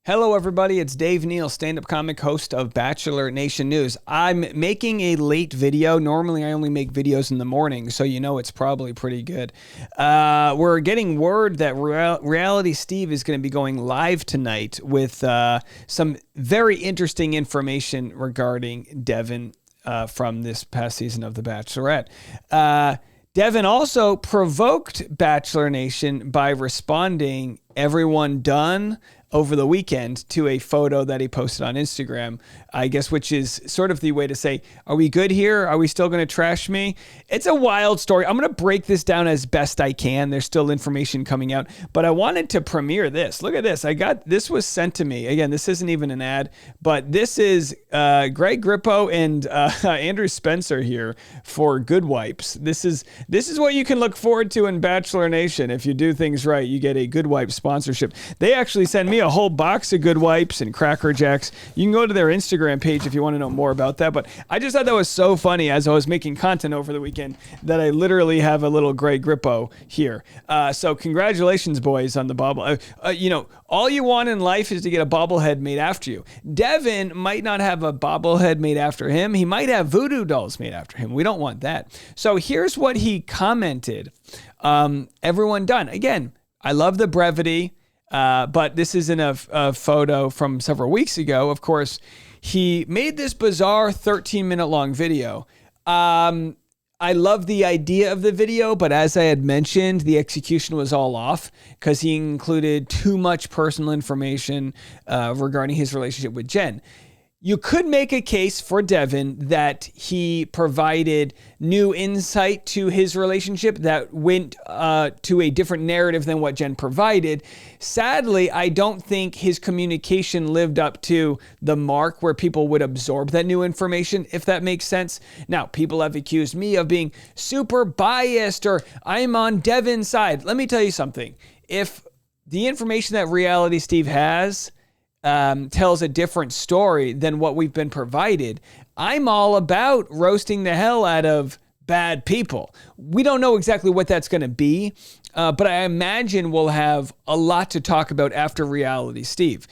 Hello, everybody. It's Dave Neal, stand-up comic, host of Bachelor Nation News. I'm making a late video. Normally, I only make videos in the morning, so you know it's probably pretty good. We're getting word that Reality Steve is going to be going live tonight with some very interesting information regarding Devin from this past season of The Bachelorette. Devin also provoked Bachelor Nation by responding, "Everyone done?" over the weekend to a photo that he posted on Instagram, I guess, which is sort of the way to say, are we good here? Are we still going to trash me? It's a wild story. I'm going to break this down as best I can. There's still information coming out, but I wanted to premiere this. Look at this. This was sent to me. Again, this isn't even an ad, but this is Greg Grippo and Andrew Spencer here for Good Wipes. This is what you can look forward to in Bachelor Nation. If you do things right, you get a Good Wipes sponsorship. They actually send me a whole box of Good Wipes and Cracker Jacks. You can go to their Instagram page if you want to know more about that. But I just thought that was so funny as I was making content over the weekend that I literally have a little Grey Grippo here. So congratulations, boys, on the bobble. All you want in life is to get a bobblehead made after you. Devin might not have a bobblehead made after him. He might have voodoo dolls made after him. We don't want that. So here's what he commented. Everyone done. Again, I love the brevity. But this isn't a photo from several weeks ago. Of course, he made this bizarre 13-minute long video. I love the idea of the video, but as I had mentioned, the execution was all off because he included too much personal information regarding his relationship with Jen. You could make a case for Devin that he provided new insight to his relationship that went to a different narrative than what Jen provided. Sadly, I don't think his communication lived up to the mark where people would absorb that new information, if that makes sense. Now, people have accused me of being super biased or I'm on Devin's side. Let me tell you something. If the information that Reality Steve has tells a different story than what we've been provided, I'm all about roasting the hell out of bad people. We don't know exactly what that's going to be, but I imagine we'll have a lot to talk about after Reality Steve.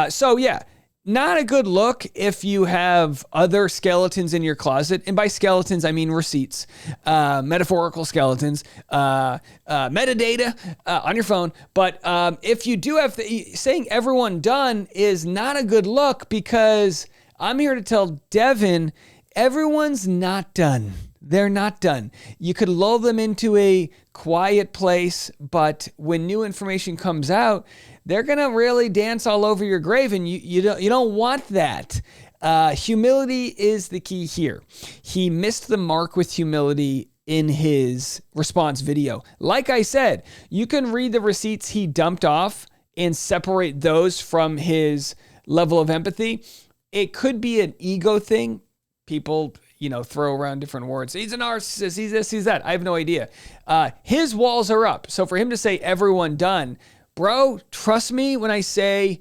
So yeah, not a good look if you have other skeletons in your closet. And by skeletons, I mean receipts, metaphorical skeletons, metadata on your phone. But if you do have, saying everyone done is not a good look because I'm here to tell Devin, everyone's not done. They're not done. You could lull them into a quiet place, but when new information comes out, they're going to really dance all over your grave, and you don't want that. Humility is the key here. He missed the mark with humility in his response video. Like I said, you can read the receipts he dumped off and separate those from his level of empathy. It could be an ego thing. People, throw around different words. He's a narcissist. He's this, he's that. I have no idea. His walls are up. So for him to say everyone done, bro, trust me when I say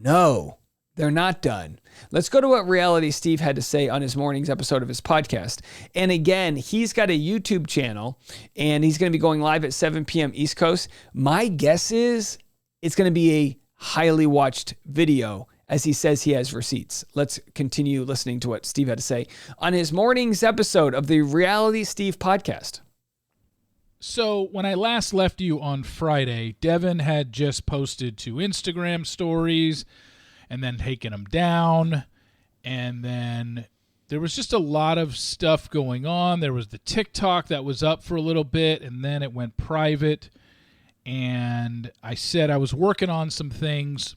no, they're not done. Let's go to what Reality Steve had to say on his morning's episode of his podcast. And again, he's got a YouTube channel and he's going to be going live at 7 p.m. East Coast. My guess is it's going to be a highly watched video as he says he has receipts. Let's continue listening to what Steve had to say on his morning's episode of the Reality Steve podcast. So when I last left you on Friday, Devin had just posted 2 Instagram stories and then taken them down. And then there was just a lot of stuff going on. There was the TikTok that was up for a little bit and then it went private. And I said I was working on some things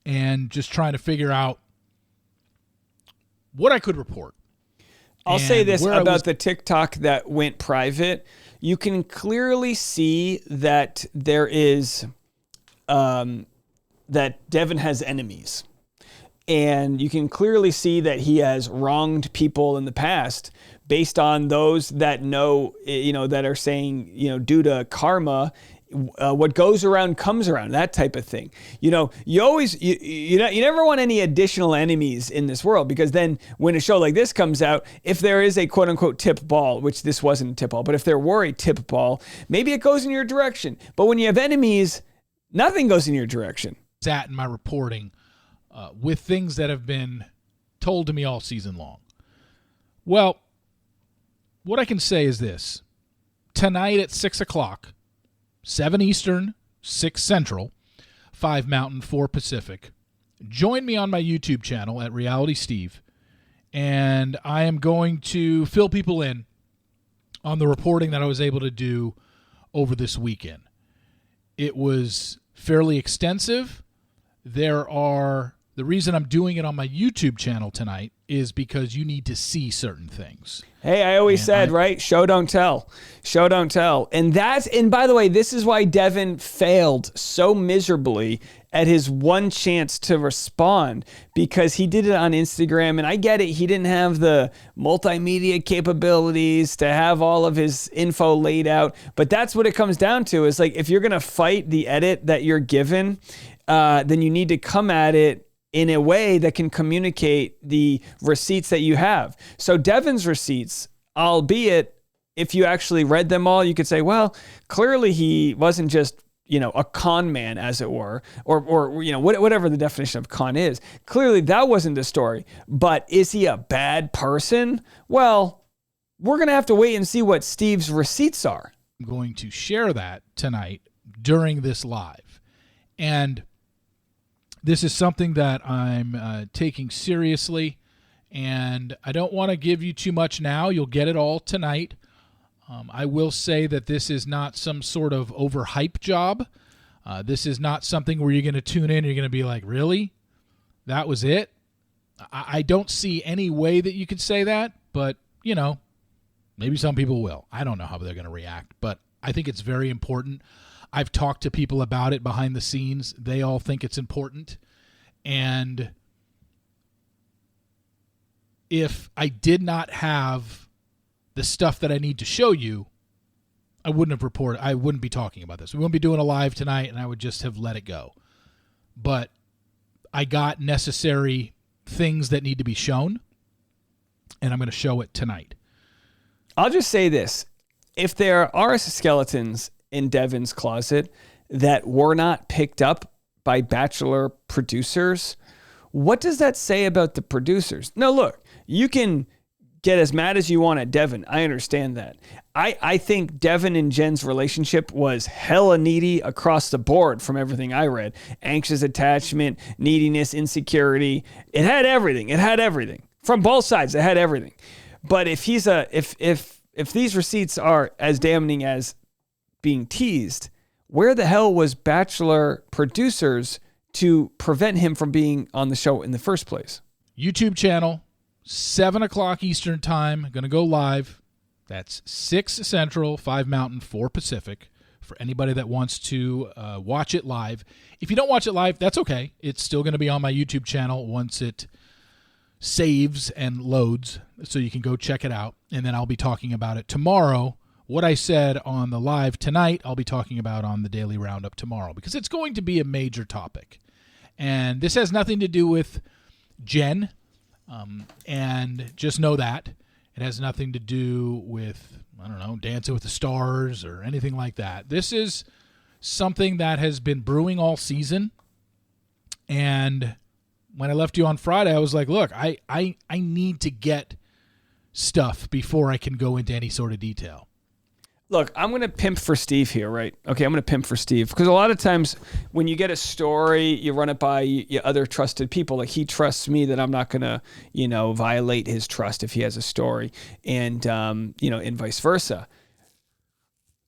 and just trying to figure out what I could report. I'll say this about the TikTok that went private. You can clearly see that there is, that Devin has enemies. And you can clearly see that he has wronged people in the past based on those that know, that are saying, due to karma, what goes around comes around, that type of thing. You never want any additional enemies in this world, because then when a show like this comes out, if there is a quote unquote tip ball, which this wasn't a tip ball, but if there were a tip ball, maybe it goes in your direction. But when you have enemies, nothing goes in your direction. at in my reporting with things that have been told to me all season long. Well, what I can say is this. Tonight at 6 o'clock, 7 Eastern, 6 Central, 5 Mountain, 4 Pacific, join me on my YouTube channel at Reality Steve, and I am going to fill people in on the reporting that I was able to do over this weekend. It was fairly extensive. The reason I'm doing it on my YouTube channel tonight is because you need to see certain things. Hey, I always said, right? Show, don't tell. Show, don't tell. And by the way, this is why Devin failed so miserably at his one chance to respond, because he did it on Instagram. And I get it. He didn't have the multimedia capabilities to have all of his info laid out. But that's what it comes down to, is like, if you're going to fight the edit that you're given, then you need to come at it in a way that can communicate the receipts that you have. So Devin's receipts, albeit if you actually read them all, you could say, well, clearly he wasn't just, a con man, as it were, or whatever the definition of con is. Clearly that wasn't the story. But is he a bad person? Well, we're going to have to wait and see what Steve's receipts are. I'm going to share that tonight during this live. And this is something that I'm taking seriously, and I don't want to give you too much now. You'll get it all tonight. I will say that this is not some sort of overhype job. This is not something where you're going to tune in and you're going to be like, really? That was it? I don't see any way that you could say that, but, maybe some people will. I don't know how they're going to react, but I think it's very important. I've talked to people about it behind the scenes. They all think it's important. And if I did not have the stuff that I need to show you, I wouldn't have reported. I wouldn't be talking about this. We wouldn't be doing a live tonight, and I would just have let it go. But I got necessary things that need to be shown, and I'm going to show it tonight. I'll just say this. If there are skeletons in Devin's closet that were not picked up by Bachelor producers, what does that say about the producers? No, look, you can get as mad as you want at Devin. I understand that. I think Devin and Jen's relationship was hella needy across the board from everything I read. Anxious attachment, neediness, insecurity. It had everything. It had everything. From both sides, it had everything. But if these receipts are as damning as being teased, where the hell was Bachelor producers to prevent him from being on the show in the first place? YouTube channel, 7 o'clock Eastern time, going to go live. That's 6 Central, 5 Mountain, 4 Pacific, for anybody that wants to watch it live. If you don't watch it live, that's okay. It's still going to be on my YouTube channel once it saves and loads, so you can go check it out. And then I'll be talking about it tomorrow. What I said on the live tonight, I'll be talking about on the Daily Roundup tomorrow, because it's going to be a major topic. And this has nothing to do with Jen, and just know that. It has nothing to do with, Dancing with the Stars or anything like that. This is something that has been brewing all season. And when I left you on Friday, I was like, look, I need to get stuff before I can go into any sort of detail. Look, I'm going to pimp for Steve here, right? Okay, I'm going to pimp for Steve. Because a lot of times when you get a story, you run it by your other trusted people. Like, he trusts me that I'm not going to, violate his trust if he has a story. And, and vice versa.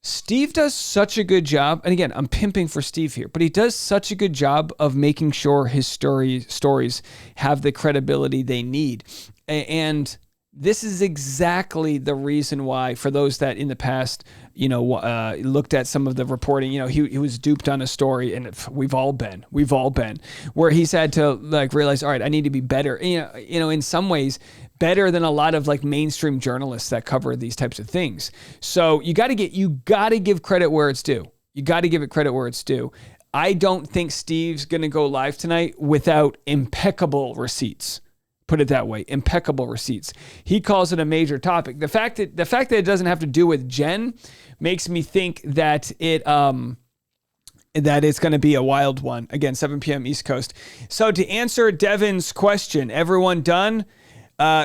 Steve does such a good job. And again, I'm pimping for Steve here. But he does such a good job of making sure his stories have the credibility they need. And this is exactly the reason why, for those that in the past, looked at some of the reporting, he was duped on a story, and we've all been, where he's had to realize, all right, I need to be better. In some ways, better than a lot of mainstream journalists that cover these types of things. So you got to give credit where it's due. You got to give it credit where it's due. I don't think Steve's going to go live tonight without impeccable receipts. Put it that way, impeccable receipts. He calls it a major topic. The fact that it doesn't have to do with Jen makes me think that it that it's going to be a wild one. Again, 7 p.m. East Coast. So to answer Devin's question, everyone done?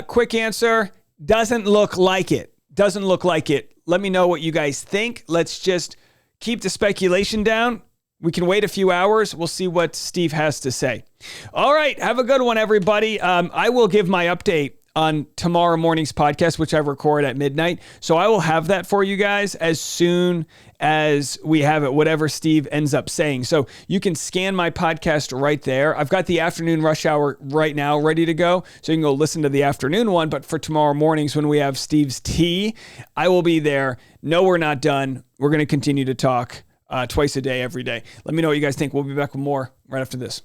Quick answer, doesn't look like it. Doesn't look like it. Let me know what you guys think. Let's just keep the speculation down. We can wait a few hours. We'll see what Steve has to say. All right. Have a good one, everybody. I will give my update on tomorrow morning's podcast, which I record at midnight. So I will have that for you guys as soon as we have it, whatever Steve ends up saying. So you can scan my podcast right there. I've got the afternoon rush hour right now ready to go. So you can go listen to the afternoon one. But for tomorrow mornings when we have Steve's tea, I will be there. No, we're not done. We're going to continue to talk twice a day, every day. Let me know what you guys think. We'll be back with more right after this.